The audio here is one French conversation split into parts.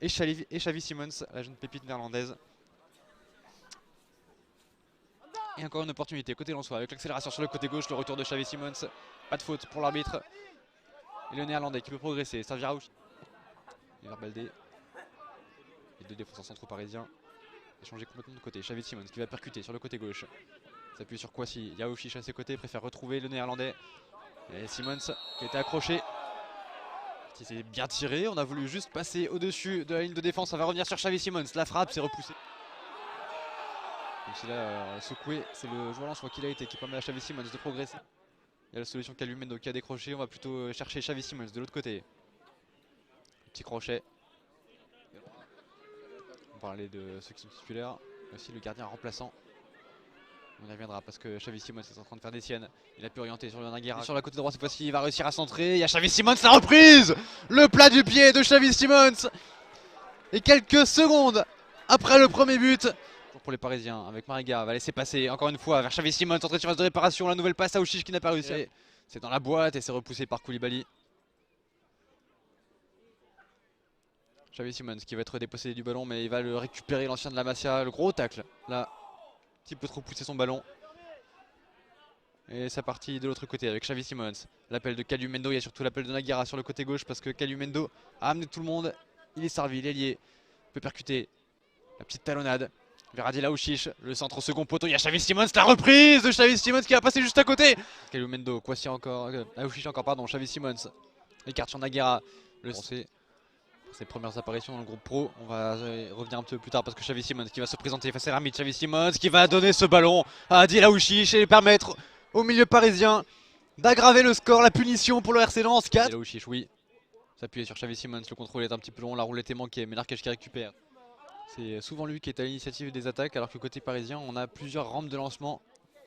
et Xavi Simons, la jeune pépite néerlandaise. Et encore une opportunité côté Lensois avec l'accélération sur le côté gauche, le retour de Xavi Simons. Pas de faute pour l'arbitre. Et le néerlandais qui peut progresser, servira aussi. Et vers Baldé. Les deux défenseurs centraux parisiens. Échangé complètement de côté. Xavi Simons qui va percuter sur le côté gauche. S'appuie sur Kwasi. Yaouchiche à ses côtés, préfère retrouver le néerlandais. Et Simons qui a été accroché. Qui s'est bien tiré. On a voulu juste passer au-dessus de la ligne de défense. Ça va revenir sur Xavi Simons. La frappe s'est repoussée. Même si là, secoué, c'est le joueur lensois qui l'a été, qui permet à Xavi Simons de progresser. Il y a la solution Calumendo qui a décroché. On va plutôt chercher Xavi Simons de l'autre côté. Petit crochet. On parlait de ceux qui sont titulaires. Aussi le gardien remplaçant. On y reviendra parce que Xavi Simons est en train de faire des siennes. Il a pu orienter sur le Naguera. Sur la côté droite cette fois-ci, il va réussir à centrer. Il y a Xavi Simons, la reprise. Le plat du pied de Xavi Simons. Et quelques secondes après le premier but. Pour les Parisiens, avec Mariga, va laisser passer encore une fois vers Xavi Simons, entrée de surface de réparation. La nouvelle passe à Ouchiche qui n'a pas réussi. C'est dans la boîte et c'est repoussé par Koulibaly. Xavi Simons qui va être dépossédé du ballon, mais il va le récupérer, l'ancien de la Masia. Le gros tacle, là, un petit peu trop poussé son ballon. Et ça partit de l'autre côté avec Xavi Simons. L'appel de Calumendo, il y a surtout l'appel de Naguera sur le côté gauche parce que Calumendo a amené tout le monde. Il est servi, il est lié, il peut percuter. La petite talonnade. Vers Adil Aouchiche, le centre au second poteau, il y a Xavi Simons, la reprise de Xavi Simons qui va passer juste à côté. Calumendo, Kwasi encore, Aouchiche encore, pardon, Xavi Simons. Écarte sur Naguera. Le français. Pour ses premières apparitions dans le groupe pro. On va revenir un peu plus tard parce que Xavi Simons qui va se présenter face à l'arbitre. Xavi Simons qui va donner ce ballon à Adil Aouchiche et permettre au milieu parisien d'aggraver le score, la punition pour le RC Lens 4. Adil Aouchiche, oui. S'appuyer sur Xavi Simons, le contrôle est un petit peu long, la roulette est manquée, mais l'Arkèche qui récupère. C'est souvent lui qui est à l'initiative des attaques, alors que côté parisien, on a plusieurs rampes de lancement.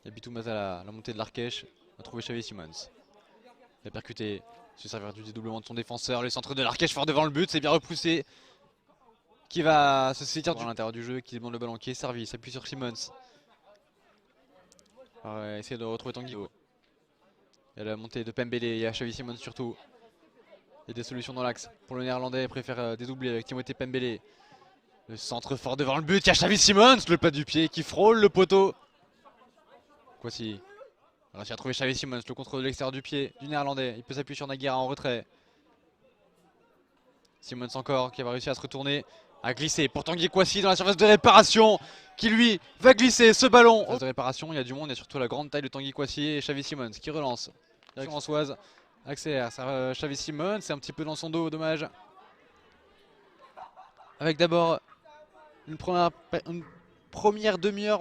Il y a Bitoumaz à la montée de l'Arkèche. On va trouver Xavi Simons. Il a percuté, se servir du dédoublement de son défenseur. Le centre de l'Arkèche fort devant le but, c'est bien repoussé. Qui va se saisir à l'intérieur du jeu, qui demande le ballon, qui est servi. Il s'appuie sur Simons. On va essayer de retrouver Tanguy. Il y a la montée de Pembele, il y a Xavi Simons surtout. Il y a des solutions dans l'axe. Pour le néerlandais, il préfère dédoubler avec Timothée Pembele. Le centre fort devant le but, il y a Xavi Simons, le pas du pied qui frôle le poteau. Kwasi. Il a réussi à trouver Xavi Simons, le contrôle de l'extérieur du pied du néerlandais. Il peut s'appuyer sur Naguera en retrait. Simons encore qui va réussir à se retourner, à glisser pour Tanguy Kwasi dans la surface de réparation. Qui lui va glisser ce ballon. Surface de réparation, il y a du monde, il y a surtout la grande taille de Tanguy Kwasi et Xavi Simons qui relance. Direction Lensoise, accélère, Xavi Simons, c'est un petit peu dans son dos, dommage. Avec d'abord une première demi-heure